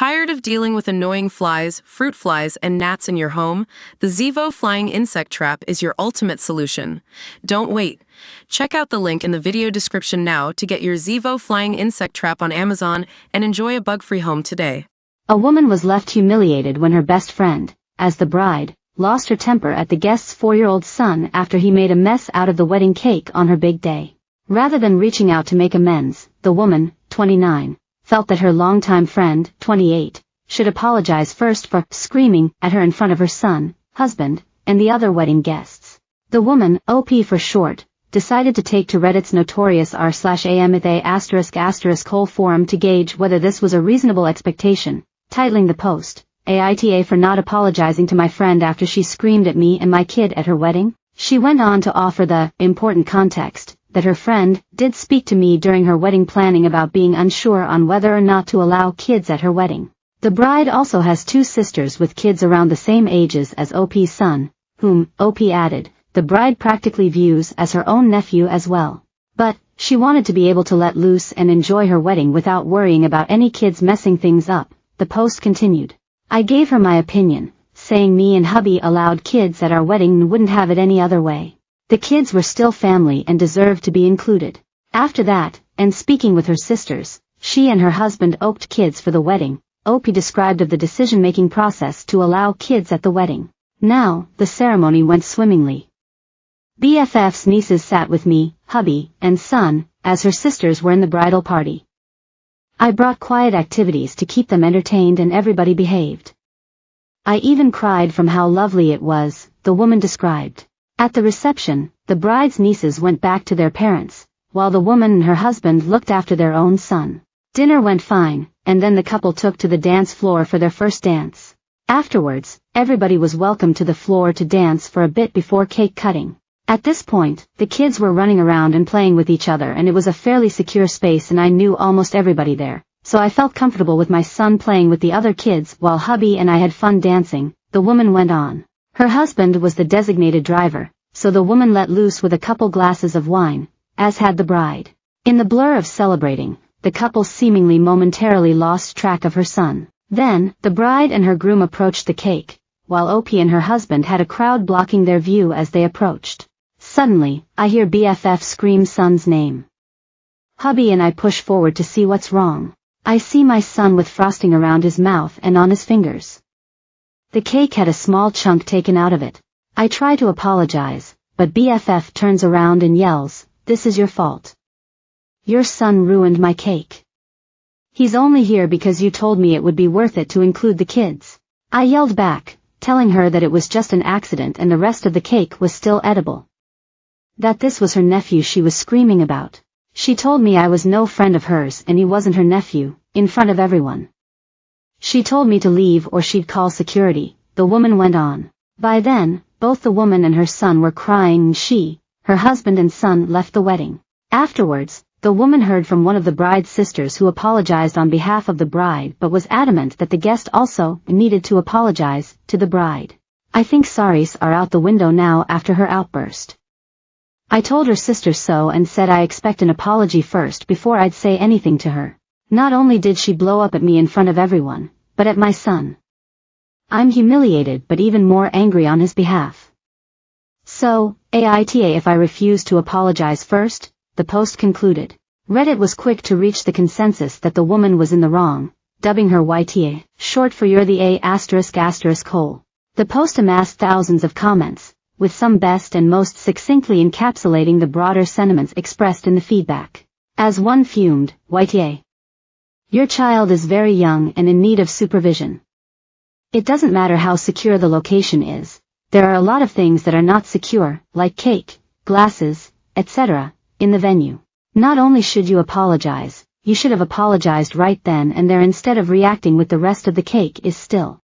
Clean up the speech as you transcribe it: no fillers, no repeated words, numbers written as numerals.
Tired of dealing with annoying flies, fruit flies, and gnats in your home? The Zevo Flying Insect Trap is your ultimate solution. Don't wait. Check out the link in the video description now to get your Zevo Flying Insect Trap on Amazon and enjoy a bug-free home today. A woman was left humiliated when her best friend, as the bride, lost her temper at the guest's 4-year-old son after he made a mess out of the wedding cake on her big day. Rather than reaching out to make amends, the woman, 29, felt that her longtime friend, 28, should apologize first for screaming at her in front of her son, husband, and the other wedding guests. The woman, OP for short, decided to take to Reddit's notorious r/amita**** forum to gauge whether this was a reasonable expectation, titling the post, "AITA for not apologizing to my friend after she screamed at me and my kid at her wedding." She went on to offer the important context that her friend did speak to me during her wedding planning about being unsure on whether or not to allow kids at her wedding. The bride also has 2 sisters with kids around the same ages as OP's son, whom, OP added, the bride practically views as her own nephew as well. But she wanted to be able to let loose and enjoy her wedding without worrying about any kids messing things up, the post continued. I gave her my opinion, saying me and hubby allowed kids at our wedding and wouldn't have it any other way. The kids were still family and deserved to be included. After that, and speaking with her sisters, she and her husband opted kids for the wedding. OP described of the decision-making process to allow kids at the wedding. Now, the ceremony went swimmingly. BFF's nieces sat with me, hubby, and son, as her sisters were in the bridal party. I brought quiet activities to keep them entertained and everybody behaved. I even cried from how lovely it was, the woman described. At the reception, the bride's nieces went back to their parents, while the woman and her husband looked after their own son. Dinner went fine, and then the couple took to the dance floor for their first dance. Afterwards, everybody was welcomed to the floor to dance for a bit before cake cutting. At this point, the kids were running around and playing with each other, and it was a fairly secure space and I knew almost everybody there, so I felt comfortable with my son playing with the other kids while hubby and I had fun dancing. The woman went on. Her husband was the designated driver, so the woman let loose with a couple glasses of wine, as had the bride. In the blur of celebrating, the couple seemingly momentarily lost track of her son. Then, the bride and her groom approached the cake, while OP and her husband had a crowd blocking their view as they approached. Suddenly, I hear BFF scream son's name. Hubby and I push forward to see what's wrong. I see my son with frosting around his mouth and on his fingers. The cake had a small chunk taken out of it. I try to apologize, but BFF turns around and yells, "This is your fault. Your son ruined my cake. He's only here because you told me it would be worth it to include the kids." I yelled back, telling her that it was just an accident and the rest of the cake was still edible. That this was her nephew she was screaming about. She told me I was no friend of hers and he wasn't her nephew, in front of everyone. She told me to leave or she'd call security, the woman went on. By then, both the woman and her son were crying and she, her husband and son left the wedding. Afterwards, the woman heard from one of the bride's sisters who apologized on behalf of the bride but was adamant that the guest also needed to apologize to the bride. I think sorries are out the window now after her outburst. I told her sister so and said I expect an apology first before I'd say anything to her. Not only did she blow up at me in front of everyone, but at my son. I'm humiliated but even more angry on his behalf. So, AITA if I refuse to apologize first, the post concluded. Reddit was quick to reach the consensus that the woman was in the wrong, dubbing her YTA, short for you're the A*****. The post amassed thousands of comments, with some best and most succinctly encapsulating the broader sentiments expressed in the feedback. As one fumed, YTA. Your child is very young and in need of supervision. It doesn't matter how secure the location is, there are a lot of things that are not secure, like cake, glasses, etc., in the venue. Not only should you apologize, you should have apologized right then and there instead of reacting with the rest of the cake is still.